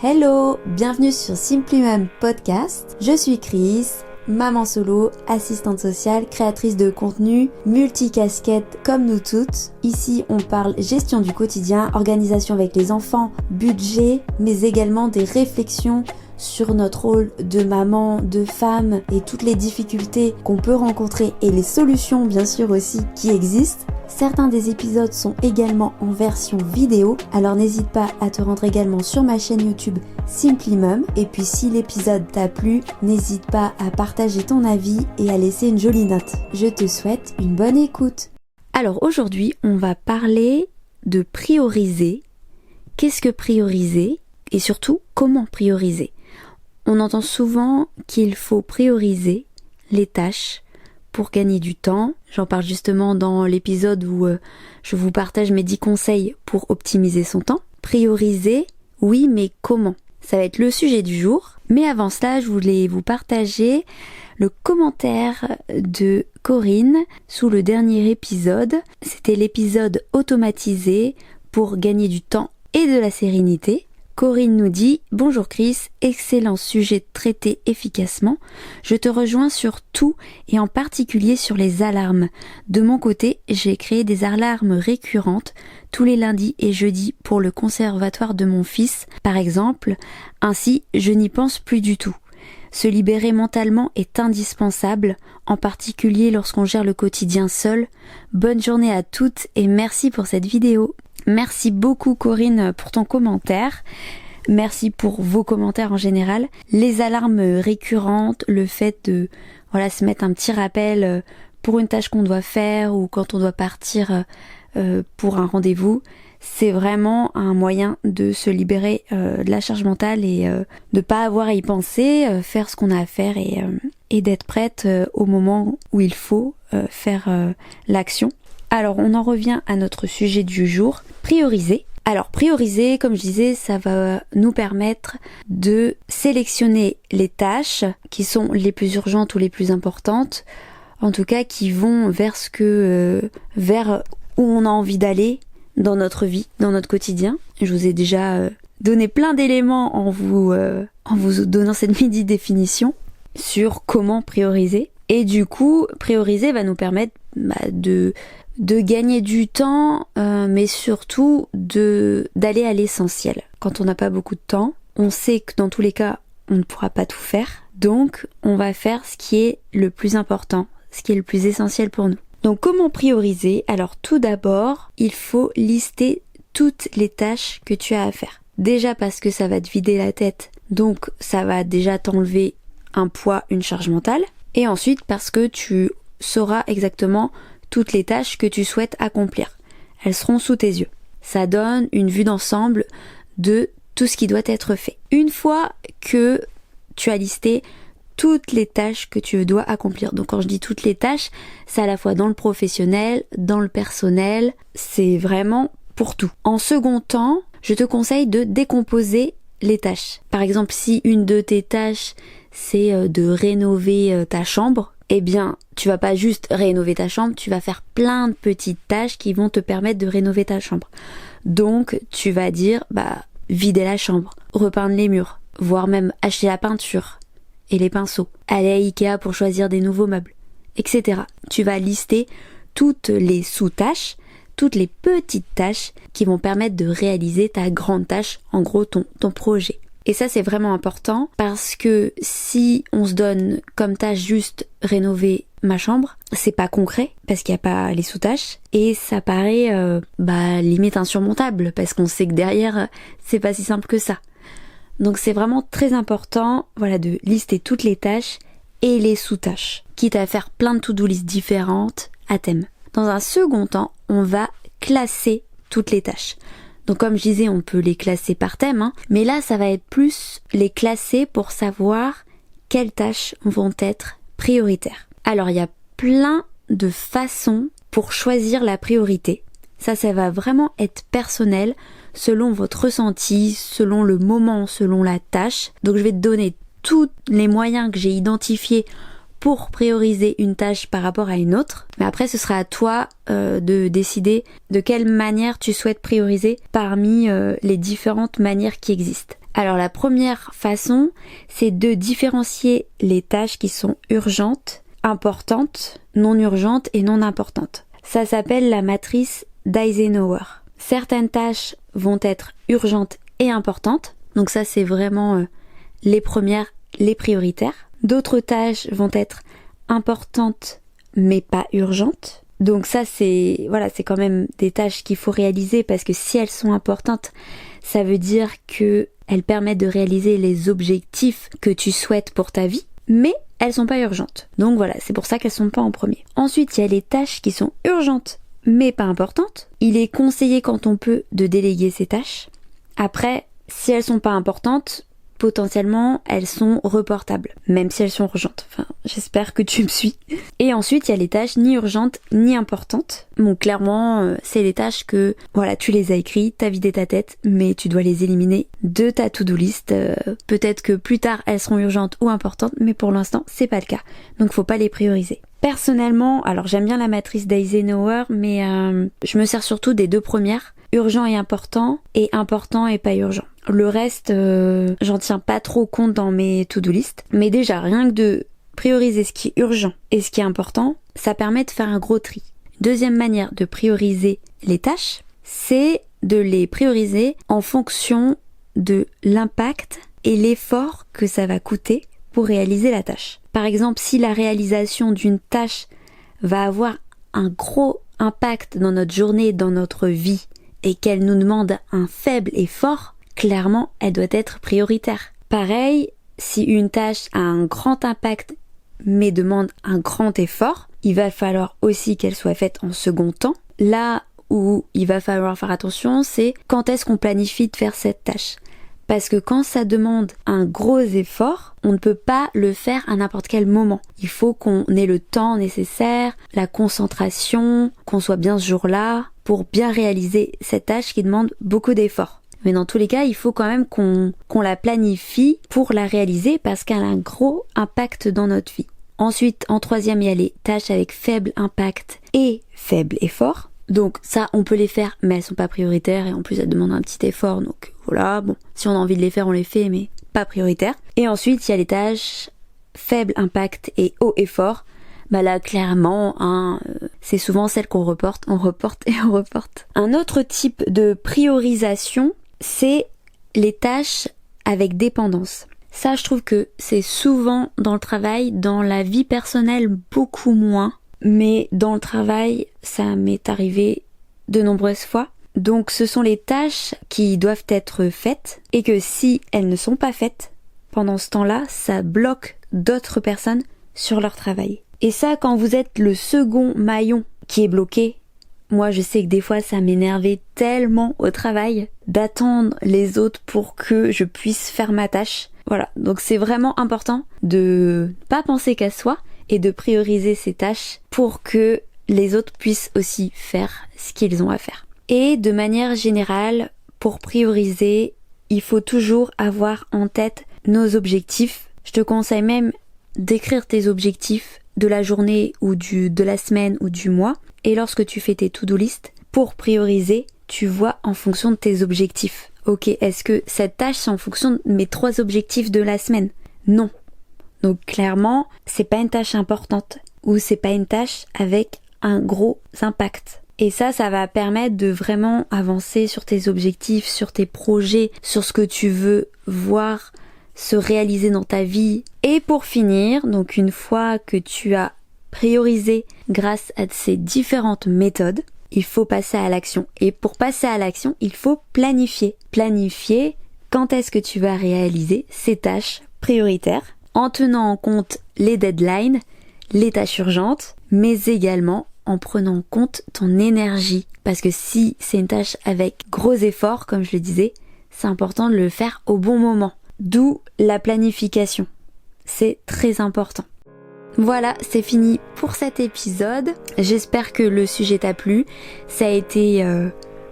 Hello, bienvenue sur Simply Mom Podcast. Je suis Chris, maman solo, assistante sociale, créatrice de contenu, multicasquette comme nous toutes. Ici, on parle gestion du quotidien, organisation avec les enfants, budget, mais également des réflexions sur notre rôle de maman, de femme et toutes les difficultés qu'on peut rencontrer et les solutions bien sûr aussi qui existent. Certains des épisodes sont également en version vidéo, alors n'hésite pas à te rendre également sur ma chaîne YouTube Simply Mom. Et puis si l'épisode t'a plu, n'hésite pas à partager ton avis et à laisser une jolie note. Je te souhaite une bonne écoute. Alors aujourd'hui, on va parler de prioriser. Qu'est-ce que prioriser? Et surtout, comment prioriser? On entend souvent qu'il faut prioriser les tâches pour gagner du temps. J'en parle justement dans l'épisode où je vous partage mes 10 conseils pour optimiser son temps. Prioriser, oui, mais comment? Ça va être le sujet du jour. Mais avant cela, je voulais vous partager le commentaire de Corinne sous le dernier épisode. C'était l'épisode automatisé pour gagner du temps et de la sérénité. Corinne nous dit « Bonjour Chris, excellent sujet traité efficacement. Je te rejoins sur tout et en particulier sur les alarmes. De mon côté, j'ai créé des alarmes récurrentes tous les lundis et jeudis pour le conservatoire de mon fils, par exemple. Ainsi, je n'y pense plus du tout. Se libérer mentalement est indispensable, en particulier lorsqu'on gère le quotidien seul. Bonne journée à toutes et merci pour cette vidéo. » Merci beaucoup Corinne pour ton commentaire. Merci pour vos commentaires en général. Les alarmes récurrentes, le fait de se mettre un petit rappel pour une tâche qu'on doit faire ou quand on doit partir pour un rendez-vous, c'est vraiment un moyen de se libérer de la charge mentale et de pas avoir à y penser, faire ce qu'on a à faire et d'être prête au moment où il faut faire l'action. Alors on en revient à notre sujet du jour, prioriser. Alors prioriser, comme je disais, ça va nous permettre de sélectionner les tâches qui sont les plus urgentes ou les plus importantes, en tout cas qui vont vers vers où on a envie d'aller dans notre vie, dans notre quotidien. Je vous ai déjà donné plein d'éléments en vous donnant cette midi définition sur comment prioriser. Et du coup, prioriser va nous permettre de gagner du temps, mais surtout d'aller à l'essentiel. Quand on n'a pas beaucoup de temps, on sait que dans tous les cas, on ne pourra pas tout faire. Donc, on va faire ce qui est le plus important, ce qui est le plus essentiel pour nous. Donc, comment prioriser? Alors, tout d'abord, il faut lister toutes les tâches que tu as à faire. Déjà parce que ça va te vider la tête, donc ça va déjà t'enlever un poids, une charge mentale. Et ensuite, parce que tu sauras exactement toutes les tâches que tu souhaites accomplir. Elles seront sous tes yeux. Ça donne une vue d'ensemble de tout ce qui doit être fait. Une fois que tu as listé toutes les tâches que tu dois accomplir, donc quand je dis toutes les tâches, c'est à la fois dans le professionnel, dans le personnel, c'est vraiment pour tout. En second temps, je te conseille de décomposer les tâches. Par exemple, si une de tes tâches, c'est de rénover ta chambre, eh bien, tu vas pas juste rénover ta chambre, tu vas faire plein de petites tâches qui vont te permettre de rénover ta chambre. Donc, tu vas dire, vider la chambre, repeindre les murs, voire même acheter la peinture et les pinceaux, aller à Ikea pour choisir des nouveaux meubles, etc. Tu vas lister toutes les sous-tâches, toutes les petites tâches qui vont permettre de réaliser ta grande tâche, en gros ton projet. Et ça, c'est vraiment important parce que si on se donne comme tâche juste rénover ma chambre, c'est pas concret parce qu'il n'y a pas les sous-tâches et ça paraît limite insurmontable parce qu'on sait que derrière, c'est pas si simple que ça. Donc c'est vraiment très important de lister toutes les tâches et les sous-tâches, quitte à faire plein de to-do list différentes à thème. Dans un second temps, on va classer toutes les tâches. Donc comme je disais, on peut les classer par thème, mais là ça va être plus les classer pour savoir quelles tâches vont être prioritaires. Alors il y a plein de façons pour choisir la priorité. Ça va vraiment être personnel, selon votre ressenti, selon le moment, selon la tâche. Donc je vais te donner tous les moyens que j'ai identifiés pour prioriser une tâche par rapport à une autre. Mais après, ce sera à toi de décider de quelle manière tu souhaites prioriser parmi les différentes manières qui existent. Alors la première façon, c'est de différencier les tâches qui sont urgentes, importantes, non urgentes et non importantes. Ça s'appelle la matrice d'Eisenhower. Certaines tâches vont être urgentes et importantes, donc ça c'est vraiment les premières, les prioritaires. D'autres tâches vont être importantes mais pas urgentes. Donc ça c'est quand même des tâches qu'il faut réaliser parce que si elles sont importantes, ça veut dire que elles permettent de réaliser les objectifs que tu souhaites pour ta vie, mais elles sont pas urgentes. Donc voilà, c'est pour ça qu'elles sont pas en premier. Ensuite, il y a les tâches qui sont urgentes mais pas importantes. Il est conseillé quand on peut de déléguer ces tâches. Après, si elles sont pas importantes, potentiellement elles sont reportables, même si elles sont urgentes. Enfin, j'espère que tu me suis. Et ensuite, il y a les tâches ni urgentes ni importantes. Bon, clairement, c'est les tâches que, voilà, tu les as écrites, t'as vidé ta tête, mais tu dois les éliminer de ta to-do list. Peut-être que plus tard, elles seront urgentes ou importantes, mais pour l'instant, c'est pas le cas. Donc, faut pas les prioriser. Personnellement, alors j'aime bien la matrice d'Eisenhower, mais je me sers surtout des deux premières, urgent et important et pas urgent. Le reste, j'en tiens pas trop compte dans mes to-do list. Mais déjà, rien que de prioriser ce qui est urgent et ce qui est important, ça permet de faire un gros tri. Deuxième manière de prioriser les tâches, c'est de les prioriser en fonction de l'impact et l'effort que ça va coûter pour réaliser la tâche. Par exemple, si la réalisation d'une tâche va avoir un gros impact dans notre journée, dans notre vie, et qu'elle nous demande un faible effort, clairement, elle doit être prioritaire. Pareil, si une tâche a un grand impact mais demande un grand effort, il va falloir aussi qu'elle soit faite en second temps. Là où il va falloir faire attention, c'est quand est-ce qu'on planifie de faire cette tâche. Parce que quand ça demande un gros effort, on ne peut pas le faire à n'importe quel moment. Il faut qu'on ait le temps nécessaire, la concentration, qu'on soit bien ce jour-là pour bien réaliser cette tâche qui demande beaucoup d'efforts. Mais dans tous les cas, il faut quand même qu'on la planifie pour la réaliser parce qu'elle a un gros impact dans notre vie. Ensuite, en troisième, il y a les tâches avec faible impact et faible effort. Donc ça, on peut les faire, mais elles sont pas prioritaires et en plus elles demandent un petit effort. Donc voilà, bon, si on a envie de les faire, on les fait, mais pas prioritaires. Et ensuite, il y a les tâches faible impact et haut effort. Bah là, clairement, c'est souvent celles qu'on reporte. Un autre type de priorisation, c'est les tâches avec dépendance. Ça, je trouve que c'est souvent dans le travail, dans la vie personnelle, beaucoup moins. Mais dans le travail, ça m'est arrivé de nombreuses fois. Donc ce sont les tâches qui doivent être faites et que si elles ne sont pas faites, pendant ce temps-là, ça bloque d'autres personnes sur leur travail. Et ça, quand vous êtes le second maillon qui est bloqué, moi je sais que des fois ça m'énervait tellement au travail d'attendre les autres pour que je puisse faire ma tâche. Voilà, donc c'est vraiment important de pas penser qu'à soi et de prioriser ces tâches pour que les autres puissent aussi faire ce qu'ils ont à faire. Et de manière générale, pour prioriser, il faut toujours avoir en tête nos objectifs. Je te conseille même d'écrire tes objectifs de la journée ou de la semaine ou du mois. Et lorsque tu fais tes to-do list, pour prioriser, tu vois en fonction de tes objectifs. Ok, est-ce que cette tâche c'est en fonction de mes 3 objectifs de la semaine? Non. Donc clairement, c'est pas une tâche importante ou c'est pas une tâche avec un gros impact. Et ça va permettre de vraiment avancer sur tes objectifs, sur tes projets, sur ce que tu veux voir se réaliser dans ta vie. Et pour finir, donc une fois que tu as priorisé grâce à ces différentes méthodes, il faut passer à l'action. Et pour passer à l'action, il faut planifier. Planifier quand est-ce que tu vas réaliser ces tâches prioritaires en tenant en compte les deadlines, les tâches urgentes, mais également en prenant en compte ton énergie. Parce que si c'est une tâche avec gros efforts, comme je le disais, c'est important de le faire au bon moment. D'où la planification. C'est très important. Voilà, c'est fini pour cet épisode. J'espère que le sujet t'a plu. Ça a été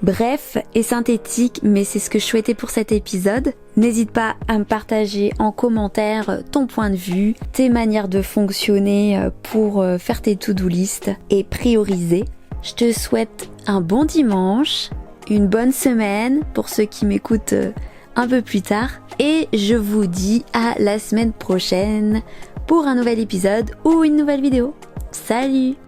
bref et synthétique, mais c'est ce que je souhaitais pour cet épisode. N'hésite pas à me partager en commentaire ton point de vue, tes manières de fonctionner pour faire tes to-do list et prioriser. Je te souhaite un bon dimanche, une bonne semaine pour ceux qui m'écoutent un peu plus tard. Et je vous dis à la semaine prochaine pour un nouvel épisode ou une nouvelle vidéo. Salut!